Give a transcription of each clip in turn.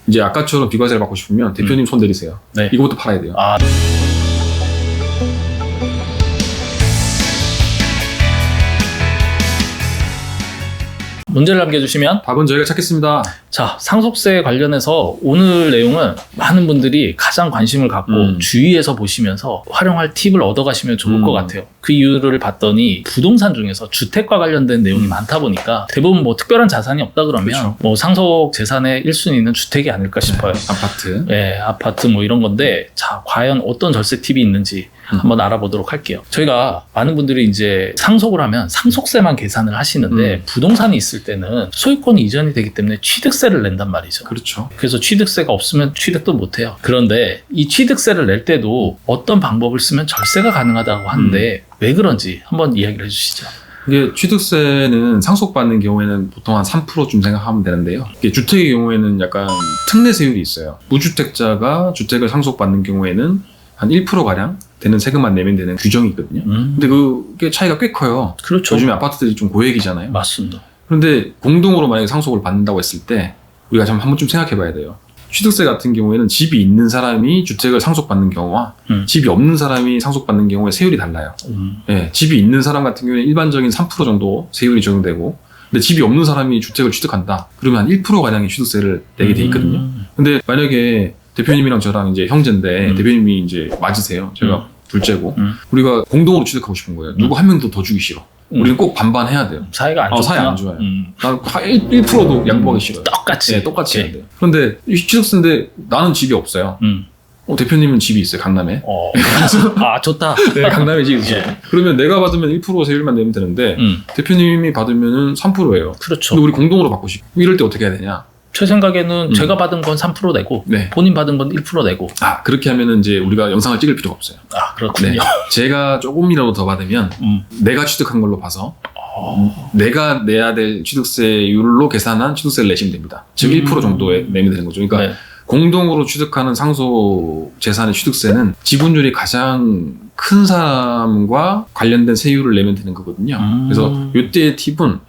이제 아까처럼 비과세를 받고 싶으면 대표님 손 내리세요. 네. 이것도 팔아야 돼요. 아. 문제를 남겨주시면 답은 저희가 찾겠습니다. 자, 상속세 관련해서 오늘 내용은 많은 분들이 가장 관심을 갖고 주위에서 보시면서 활용할 팁을 얻어가시면 좋을 것 같아요. 그 이유를 봤더니 부동산 중에서 주택과 관련된 내용이 많다 보니까 대부분 뭐 특별한 자산이 없다 그러면 그렇죠. 뭐 상속 재산의 1순위는 주택이 아닐까 싶어요. 아파트. 네, 아파트 뭐 이런 건데 자, 과연 어떤 절세 팁이 있는지 한번 알아보도록 할게요. 저희가 많은 분들이 이제 상속을 하면 상속세만 계산을 하시는데 부동산이 있을 때는 소유권이 이전이 되기 때문에 취득세를 낸단 말이죠. 그렇죠. 그래서 취득세가 없으면 취득도 못해요. 그런데 이 취득세를 낼 때도 어떤 방법을 쓰면 절세가 가능하다고 하는데 왜 그런지 한번 이야기를 해주시죠. 이게 취득세는 상속받는 경우에는 보통 한 3%쯤 생각하면 되는데요. 이게 주택의 경우에는 약간 특례세율이 있어요. 무주택자가 주택을 상속받는 경우에는 한 1%가량 되는 세금만 내면 되는 규정이 있거든요. 근데 그게 차이가 꽤 커요. 그렇죠. 요즘에 아파트들이 좀 고액이잖아요. 맞습니다. 그런데 공동으로 만약에 상속을 받는다고 했을 때 우리가 한 번쯤 생각해 봐야 돼요. 취득세 같은 경우에는 집이 있는 사람이 주택을 상속받는 경우와 집이 없는 사람이 상속받는 경우에 세율이 달라요. 예, 집이 있는 사람 같은 경우에는 일반적인 3% 정도 세율이 적용되고 근데 집이 없는 사람이 주택을 취득한다. 그러면 한 1%가량의 취득세를 내게 돼 있거든요. 근데 만약에 대표님이랑 저랑 이제 형제인데 대표님이 이제 맞으세요. 제가 둘째고 우리가 공동으로 취득하고 싶은 거예요. 누구 한 명도 더 주기 싫어. 우리는 꼭 반반 해야 돼요. 사이가 안 좋구나. 사이 안 좋아요. 나는 1%도 양보하기 싫어요. 똑같이. 네, 똑같이 해야 돼요. 그런데 이 취득세인데 나는 집이 없어요. 대표님은 집이 있어요. 강남에. 아, 좋다. 네, 강남에 집이 있어요. 그러면 내가 받으면 1% 세율만 내면 되는데 대표님이 받으면 3%예요. 그렇죠. 근데 우리 공동으로 받고 싶어. 이럴 때 어떻게 해야 되냐? 제 생각에는 제가 받은 건 3% 내고 네. 본인 받은 건 1% 내고. 아, 그렇게 하면은 이제 우리가 영상을 찍을 필요가 없어요. 아, 그렇군요. 네. 제가 조금이라도 더 받으면 내가 취득한 걸로 봐서 내가 내야 될 취득세율로 계산한 취득세를 내시면 됩니다. 즉 1% 정도에 내면 되는 거죠. 그러니까 네. 공동으로 취득하는 상속 재산의 취득세는 지분율이 가장 큰 사람과 관련된 세율을 내면 되는 거거든요. 그래서 이때의 팁은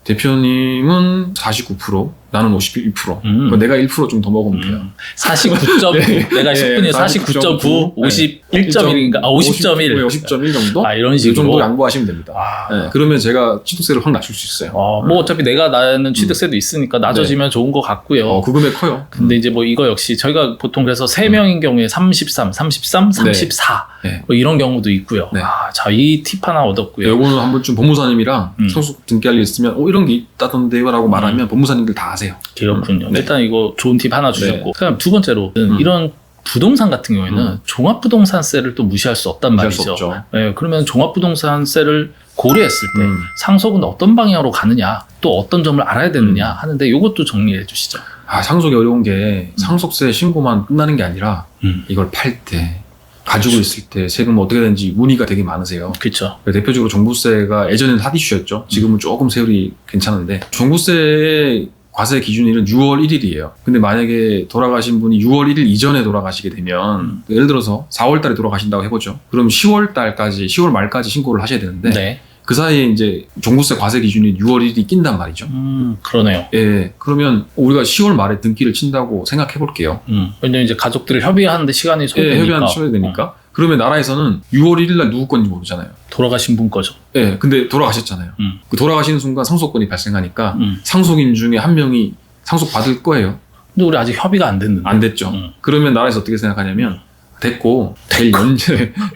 대표님은 49%, 나는 51%. 그러니까 내가 1% 좀 더 먹으면 돼요. 49.9, 내가 10분에 49.9, 51.1인가? 아, 50.1. 50.1 정도? 아, 이런 이 식으로. 정도 양보하시면 됩니다. 아. 네, 그러면 제가 취득세를 확 낮출 수 있어요. 뭐 어차피 내가 나는 취득세도 있으니까 낮아지면 좋은 것 같고요. 그 금액 커요. 근데 이제 뭐 이거 역시 저희가 보통 그래서 3명인 경우에 33, 34 네. 뭐 이런 경우도 있고요. 네. 아, 자, 이 팁 하나 얻었고요. 요거는 한 번쯤 법무사님이랑 상속 등기할 일 있으면 이런 게 있다던데요 라고 말하면 법무사님들 다 아세요. 그렇군요. 네. 일단 이거 좋은 팁 하나 주셨고 그다음 두 번째로는 이런 부동산 같은 경우에는 종합부동산세를 또 무시할 수 없단 무시할 수 말이죠. 없죠. 네, 그러면 종합부동산세를 고려했을 때 상속은 어떤 방향으로 가느냐 또 어떤 점을 알아야 되느냐 하는데 이것도 정리해 주시죠. 아, 상속이 어려운 게 상속세 신고만 끝나는 게 아니라 이걸 팔 때 가지고 있을 때 세금 어떻게 되는지 문의가 되게 많으세요. 그렇죠. 대표적으로 종부세가 예전에는 핫 이슈였죠. 지금은 조금 세율이 괜찮은데 종부세의 과세 기준일은 6월 1일이에요. 근데 만약에 돌아가신 분이 6월 1일 이전에 돌아가시게 되면 예를 들어서 4월 달에 돌아가신다고 해보죠. 그럼 10월 달까지 10월 말까지 신고를 하셔야 되는데 네. 그 사이에 이제 종부세 과세 기준이 6월 1일이 낀단 말이죠. 그러네요. 예, 그러면 우리가 10월 말에 등기를 친다고 생각해 볼게요. 왜냐면 이제 가족들을 협의하는데 시간이 소요되니까. 협의하는 시간이 되니까. 그러면 나라에서는 6월 1일 날 누구 건지 모르잖아요. 돌아가신 분 거죠. 예, 근데 돌아가셨잖아요. 그 돌아가시는 순간 상속권이 발생하니까 상속인 중에 한 명이 상속받을 거예요. 근데 우리 아직 협의가 안 됐는데. 안 됐죠. 그러면 나라에서 어떻게 생각하냐면 됐고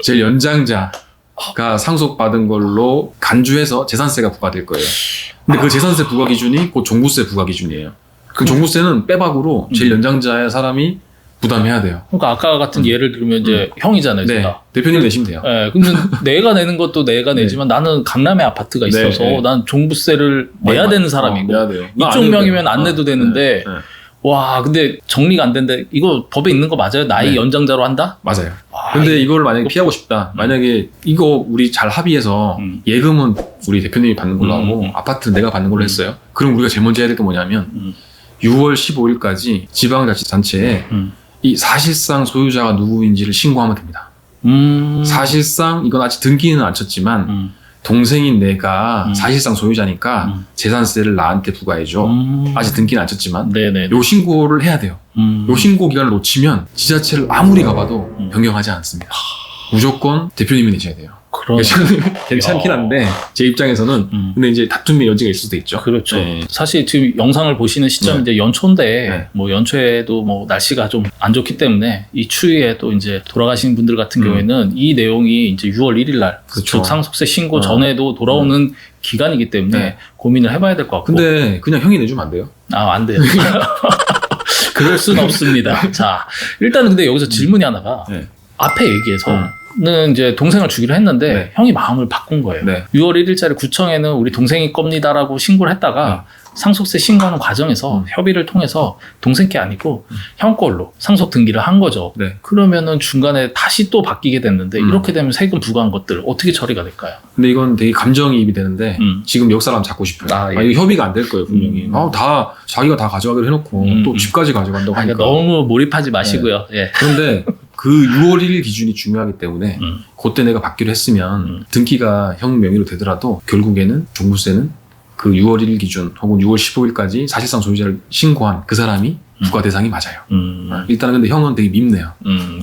제일 연장자가 상속받은 걸로 간주해서 재산세가 부과될 거예요. 근데 그 재산세 부과 기준이 곧 종부세 부과 기준이에요. 그 종부세는 빼박으로 제일 연장자의 사람이 부담해야 돼요. 그러니까 아까 같은 예를 들면 이제 형이잖아요, 네, 제가. 대표님 내시면 돼요. 네, 근데 내가 내는 것도 내가 내지만 나는 강남에 아파트가 있어서 난 종부세를 내야 되는 사람이고 내야 돼요. 이쪽 명이면 안 내도 되는데 와, 근데 정리가 안 되는데 이거 법에 있는 거 맞아요? 나이 연장자로 한다? 맞아요. 근데 이걸 만약에 피하고 싶다. 만약에 이거 우리 잘 합의해서 예금은 우리 대표님이 받는 걸로 하고 아파트는 내가 받는 걸로 했어요. 그럼 우리가 제일 먼저 해야 될 게 뭐냐면 6월 15일까지 지방자치단체에 이 사실상 소유자가 누구인지를 신고하면 됩니다. 사실상 이건 아직 등기는 안 쳤지만 동생인 내가 사실상 소유자니까 재산세를 나한테 부과해줘. 아직 등기는 안 쳤지만 네네. 요 신고를 해야 돼요. 요 신고 기간을 놓치면 지자체를 아무리 가봐도 변경하지 않습니다. 무조건 대표님이 내셔야 돼요. 괜찮긴 한데 제 입장에서는 근데 이제 다툼의 여지가 있을 수도 있죠. 그렇죠. 네. 사실 지금 영상을 보시는 시점이 이제 연초인데 네. 뭐 연초에도 뭐 날씨가 좀 안 좋기 때문에 이 추위에 또 이제 돌아가시는 분들 같은 경우에는 이 내용이 이제 6월 1일 날, 그렇죠. 즉 상속세 신고 전에도 돌아오는 기간이기 때문에 네. 고민을 해봐야 될 것 같고. 근데 그냥 형이 내주면 안 돼요? 안 돼요. 그럴 순 없습니다. 자, 일단은 근데 여기서 질문이 하나가 네. 앞에 얘기해서는 이제 동생을 주기로 했는데 네. 형이 마음을 바꾼 거예요. 네. 6월 1일자리 구청에는 우리 동생이 겁니다라고 신고를 했다가 상속세 신고하는 과정에서 협의를 통해서 동생 게 아니고 형 걸로 상속 등기를 한 거죠. 네. 그러면은 중간에 다시 또 바뀌게 됐는데 이렇게 되면 세금 부과한 것들 어떻게 처리가 될까요? 근데 이건 되게 감정이입이 되는데 지금 역사람 잡고 싶어요. 예. 이거 협의가 안 될 거예요 분명히. 다 자기가 다 가져가기로 해놓고 또 집까지 가져간다고 하니까. 그러니까 너무 몰입하지 마시고요. 예. 그런데 그 6월 1일 기준이 중요하기 때문에 그때 내가 받기로 했으면 등기가 형 명의로 되더라도 결국에는 종부세는 그 6월 1일 기준 혹은 6월 15일까지 사실상 소유자를 신고한 그 사람이 부과 대상이 맞아요. 일단은 근데 형은 되게 밉네요.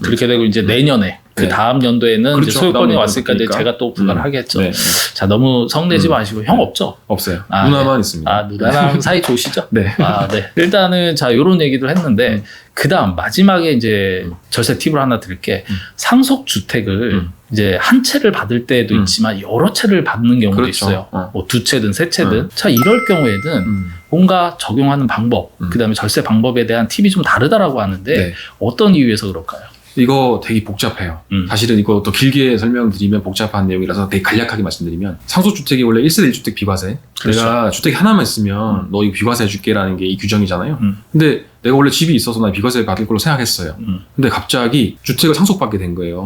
그렇게 되고 이제 내년에 그 네. 다음 연도에는 그렇죠. 이제 소유권이 그다음 왔으니까 이제 연도니까. 제가 또 부과를 하겠죠. 네. 자, 너무 성내지 마시고 형 없죠? 없어요. 아, 누나만 네. 있습니다. 누나랑 사이 좋으시죠? 네. 네. 일단은 자, 요런 얘기를 했는데 그 다음 마지막에 이제 절세 팁을 하나 드릴게. 상속 주택을 이제 한 채를 받을 때도 있지만 여러 채를 받는 경우도 그렇죠. 있어요. 뭐 두 채든 세 채든. 자, 이럴 경우에는 뭔가 적용하는 방법, 그다음에 절세 방법에 대한 팁이 좀 다르다라고 하는데 네. 어떤 이유에서 그럴까요? 이거 되게 복잡해요. 사실은 이거 더 길게 설명드리면 복잡한 내용이라서 되게 간략하게 말씀드리면 상속주택이 원래 1세대 1주택 비과세. 그렇죠. 내가 주택이 하나만 있으면 너 이거 비과세 해줄게라는 게 이 규정이잖아요. 근데 내가 원래 집이 있어서 난 비과세 받을 걸로 생각했어요. 근데 갑자기 주택을 상속받게 된 거예요.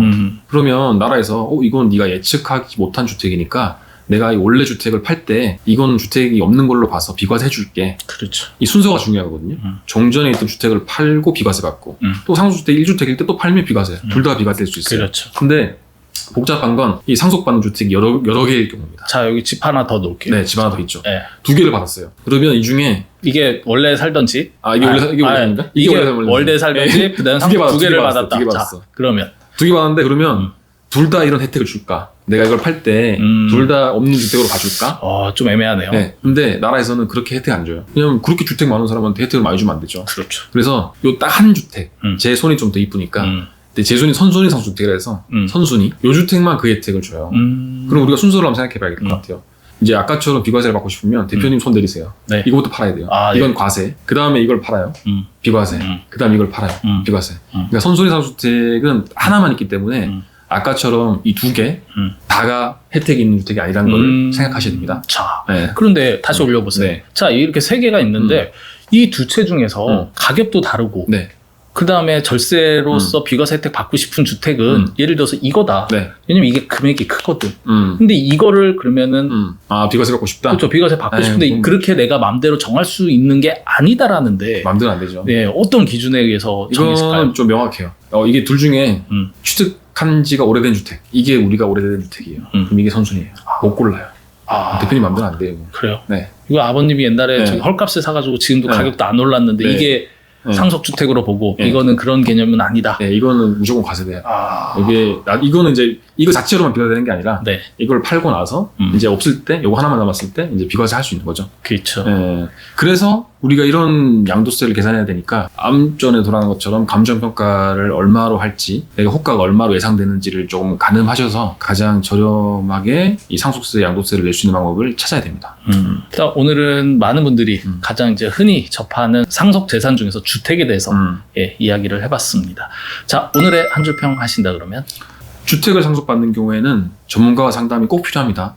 그러면 나라에서 이건 네가 예측하지 못한 주택이니까 내가 이 원래 주택을 팔 때 이건 주택이 없는 걸로 봐서 비과세 해줄게. 그렇죠. 이 순서가 중요하거든요. 종전에 있던 주택을 팔고 비과세 받고 또 상속주택 1주택일 때 또 팔면 비과세. 둘 다 비과세일 수 있어요. 그렇죠. 근데 복잡한 건 이 상속받는 주택이 여러 개일 경우입니다. 자, 여기 집 하나 더 놓을게요. 네, 집 하나 더 있죠. 네. 2개를 받았어요. 그러면 이 중에 이게 원래 살던 집? 이게 원래인가? 이게 원래 살던 집, 그다음 두 개를 받았다. 두개 자, 받았어. 그러면 2개 받았는데 그러면 둘 다 이런 혜택을 줄까? 내가 이걸 팔 때 둘 다 없는 주택으로 봐줄까? 좀 애매하네요. 네. 근데 나라에서는 그렇게 혜택 안 줘요. 왜냐면 그렇게 주택 많은 사람한테 혜택을 많이 주면 안 되죠. 그렇죠. 그래서 요 딱 한 주택, 제 손이 좀 더 이쁘니까 근데 제 손이 선순위 상속주택이라 해서 선순위 요 주택만 그 혜택을 줘요. 그럼 우리가 순서를 한번 생각해 봐야 될 것 같아요. 이제 아까처럼 비과세를 받고 싶으면 대표님 손 내리세요. 네. 이거부터 팔아야 돼요. 이건 예. 과세. 그 다음에 이걸 팔아요. 비과세. 그 다음에 이걸 팔아요. 비과세. 그러니까 선순위 상속주택은 하나만 있기 때문에 아까처럼 이 2개 다가 혜택이 있는 주택이 아니라는 걸 생각하셔야 됩니다. 자, 네. 그런데 다시 올려보세요. 네. 자, 이렇게 세 개가 있는데 이 두 채 중에서 가격도 다르고 네. 그 다음에 절세로서 비과세 혜택 받고 싶은 주택은 예를 들어서 이거다. 네. 왜냐면 이게 금액이 크거든. 음. 근데 이거를 그러면은 비과세 받고 싶다? 그렇죠. 비과세 받고 에이, 싶은데 그렇게 내가 마음대로 정할 수 있는 게 아니다라는데 마음대로 안 되죠. 네, 어떤 기준에 의해서 정했을까요? 이건 좀 명확해요. 이게 둘 중에 취득한 지가 오래된 주택. 이게 우리가 오래된 주택이에요. 그럼 이게 선순위예요. 못 골라요. 대표님 마음대로 안 돼요. 그래요? 네. 이거 아버님이 옛날에 네. 저기 헐값에 사가지고 지금도 네. 가격도 안 올랐는데 네. 이게 네. 상속주택으로 보고 네. 이거는 그런 개념은 아니다. 네, 이거는 무조건 과세돼요. 이거는 이제 이거 자체로만 비과세되는 게 아니라 네. 이걸 팔고 나서 이제 없을 때 이거 하나만 남았을 때 이제 비과세 할 수 있는 거죠. 그렇죠. 예. 그래서 우리가 이런 양도세를 계산해야 되니까 암전에 돌아가는 것처럼 감정평가를 얼마로 할지 내가 호가가 얼마로 예상되는지를 조금 가늠하셔서 가장 저렴하게 이 상속세 양도세를 낼 수 있는 방법을 찾아야 됩니다. 일단 오늘은 많은 분들이 가장 이제 흔히 접하는 상속 재산 중에서 주택에 대해서 이야기를 해봤습니다. 자, 오늘의 한 줄 평 하신다 그러면? 주택을 상속받는 경우에는 전문가와 상담이 꼭 필요합니다.